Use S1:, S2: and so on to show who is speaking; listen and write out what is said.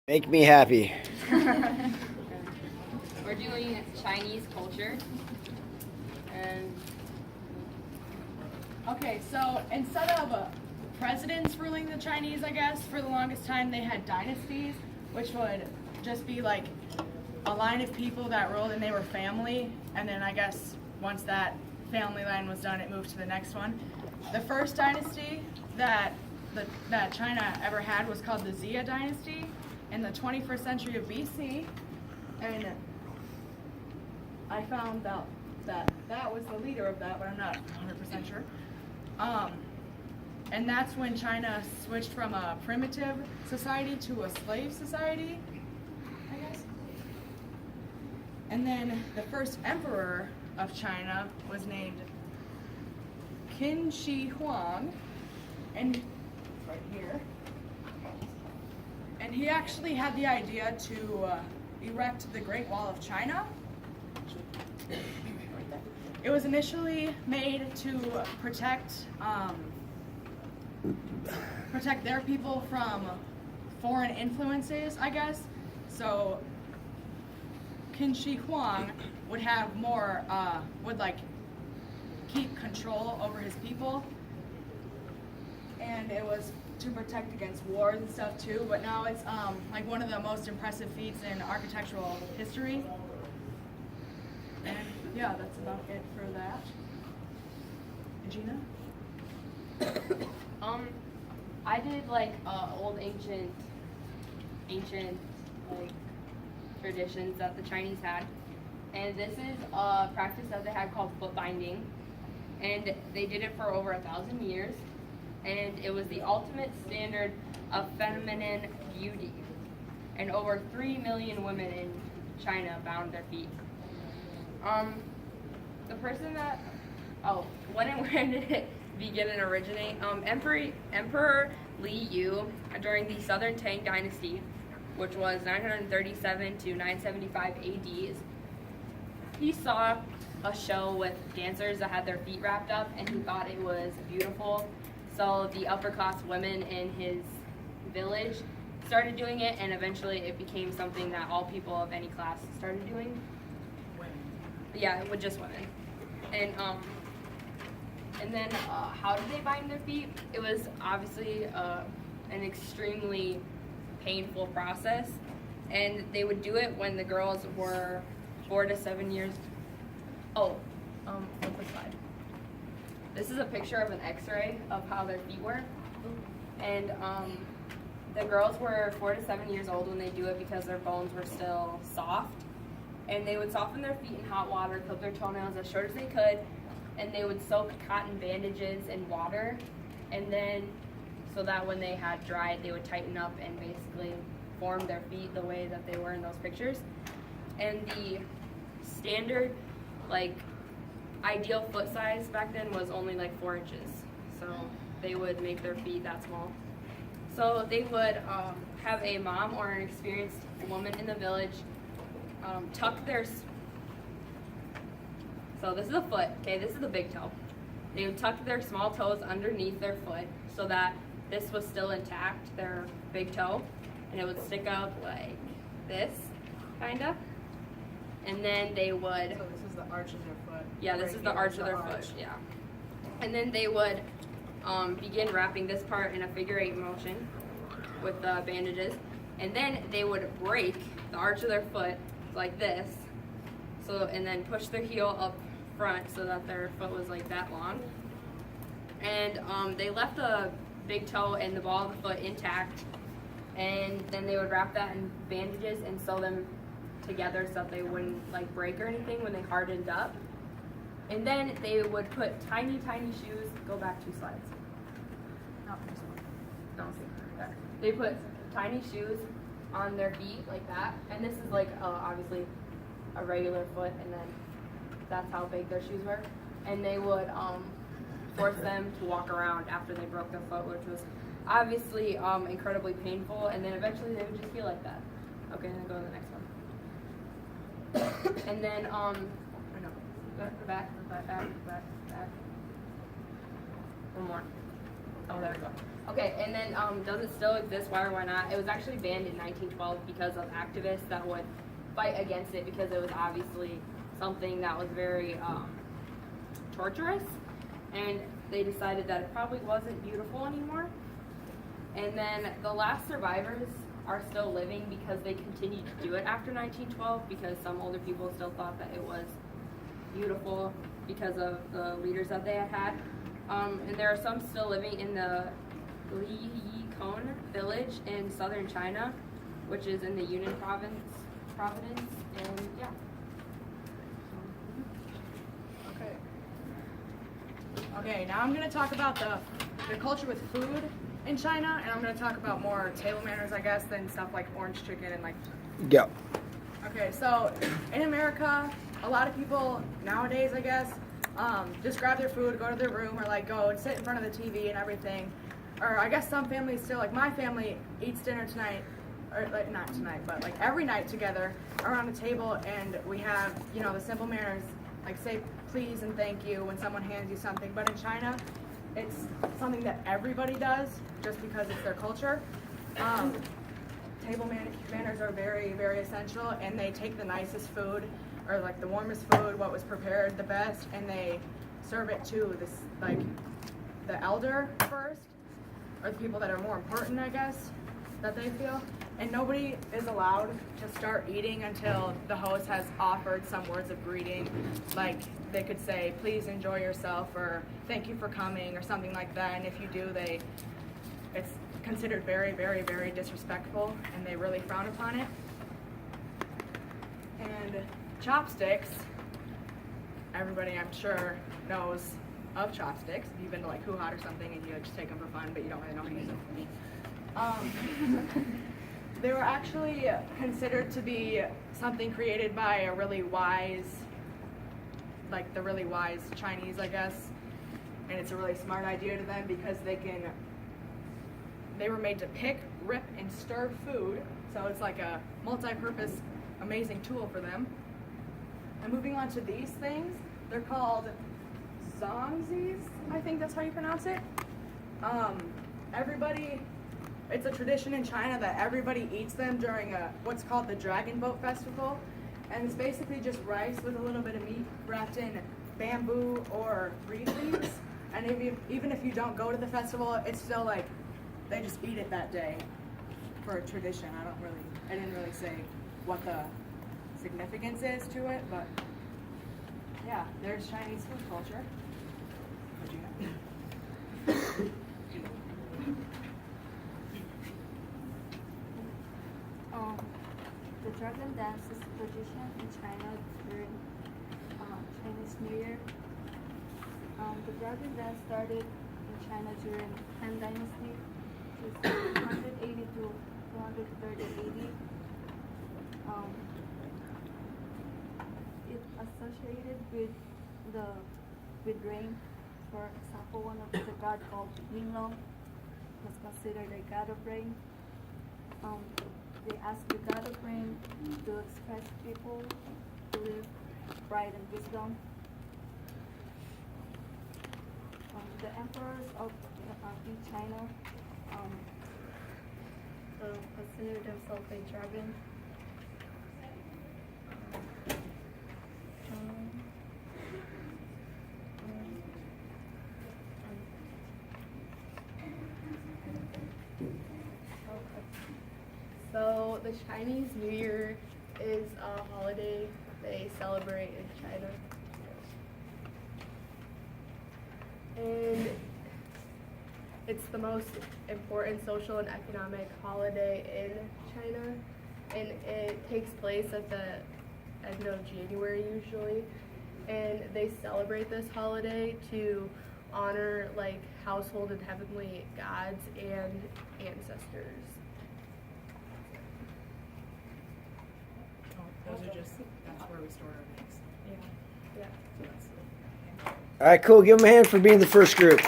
S1: Make me happy.
S2: We're doing Chinese culture. And
S3: Okay, so instead of presidents ruling the Chinese, I guess, for the longest time they had dynasties, which would just be like a line of people that ruled and they were family. And then I guess once that family line was done, it moved to the next one. The first dynasty that China ever had was called the Xia dynasty in the 21st century of BC. And I found out that was the leader of that, but I'm not 100% sure. And that's when China switched from a primitive society to a slave society, I guess. And then the first emperor of China was named Qin Shi Huang, and right here. And he actually had the idea to erect the Great Wall of China. It was initially made to protect their people from foreign influences, I guess. So Qin Shi Huang would have more, would like keep control over his people. And it was to protect against wars and stuff too, but now it's like one of the most impressive feats in architectural history. And yeah, that's about it for that. Gina?
S2: I did like old ancient like traditions that the Chinese had, and this is a practice that they had called foot binding, and they did it for over 1,000 years, and it was the ultimate standard of feminine beauty, and over 3 million women in China bound their feet. The person that, when and where did it begin and originate? Emperor Li Yu, during the Southern Tang Dynasty, which was 937 to 975 AD, he saw a show with dancers that had their feet wrapped up, and he thought it was beautiful. So the upper class women in his village started doing it, and eventually it became something that all people of any class started doing. Yeah, with just women. And then how did they bind their feet? It was obviously an extremely painful process, and they would do it when the girls were 4 to 7 years. What's the slide? This is a picture of an X-ray of how their feet were, and the girls were 4 to 7 years old when they do it because their bones were still soft. And they would soften their feet in hot water, clip their toenails as short as they could, and they would soak cotton bandages in water, and then so that when they had dried, they would tighten up and basically form their feet the way that they were in those pictures. And the standard, like, ideal foot size back then was only like 4 inches. So they would make their feet that small. So they would have a mom or an experienced woman in the village tuck their, so this is a foot, okay, this is the big toe. They would tuck their small toes underneath their foot so that this was still intact, their big toe, and it would stick out like this, kinda. And then they would,
S3: So this is the arch of their foot.
S2: yeah, this
S3: Right
S2: is the
S3: here
S2: arch
S3: is
S2: of
S3: the
S2: their
S3: arch.
S2: foot, yeah. And then they would begin wrapping this part in a figure 8 motion with the bandages, and then they would break the arch of their foot like this, so, and then push their heel up front so that their foot was like that long. And they left the big toe and the ball of the foot intact, and then they would wrap that in bandages and sew them together so that they wouldn't like break or anything when they hardened up. And then they would put tiny shoes, go back 2 slides.
S3: Not this one.
S2: No, there. They put tiny shoes on their feet like that, and this is like obviously a regular foot, and then that's how big their shoes were. And they would force them to walk around after they broke their foot, which was obviously incredibly painful, and then eventually they would just feel like that. Okay, then go to the next one. And then back. One more. Oh, there we go. Okay, and then does it still exist? Why or why not? It was actually banned in 1912 because of activists that would fight against it because it was obviously something that was very torturous, and they decided that it probably wasn't beautiful anymore. And then the last survivors are still living because they continued to do it after 1912 because some older people still thought that it was beautiful because of the leaders that they had had. And there are some still living in the Liyikon village in southern China, which is in the Yunnan province, and yeah.
S3: Okay, now I'm going to talk about the culture with food in China, and I'm going to talk about more table manners, I guess, than stuff like orange chicken and like...
S1: Go.
S3: Okay, so in America, a lot of people nowadays, I guess, just grab their food, go to their room, or like go and sit in front of the TV and everything. Or I guess some families still, like my family eats dinner tonight, or like not tonight, but like every night together around the table, and we have, you know, the simple manners, like say please and thank you when someone hands you something. But in China, it's something that everybody does just because it's their culture. Table manners are very, very essential, and they take the nicest food, or like the warmest food, what was prepared the best, and they serve it to this, like the elder first, or the people that are more important, I guess, that they feel. And nobody is allowed to start eating until the host has offered some words of greeting, like they could say, please enjoy yourself, or thank you for coming, or something like that. And if you do, it's considered very, very, very disrespectful, and they really frown upon it. And chopsticks, everybody I'm sure knows of chopsticks. If you've been to like Hoo Hot or something and you just take them for fun, but you don't really know how to use them. They were actually considered to be something created by a really wise, like the really wise Chinese, I guess. And it's a really smart idea to them because they were made to pick, rip, and stir food. So it's like a multi-purpose, amazing tool for them. And moving on to these things, they're called zongzis, I think that's how you pronounce it. It's a tradition in China that everybody eats them during what's called the Dragon Boat Festival. And it's basically just rice with a little bit of meat wrapped in bamboo or reed leaves. And even if you don't go to the festival, it's still like, they just eat it that day for a tradition. I didn't really say what the significance is to it, but yeah, there's Chinese food culture. What'd you have?
S4: The dragon dance is a tradition in China during Chinese New Year. The dragon dance started in China during Han Dynasty, which is 180 to 230 AD. It's associated with rain. For example, one of the god called Yinglong was considered a god of rain. They ask the god of rain to express people to live pride and wisdom. The emperors of China consider themselves a dragon.
S5: So the Chinese New Year is a holiday they celebrate in China. And it's the most important social and economic holiday in China. And it takes place at the end of January usually. And they celebrate this holiday to honor like household and heavenly gods and ancestors.
S3: That's where we store our eggs.
S5: Yeah.
S1: All right, cool. Give them a hand for being the first group.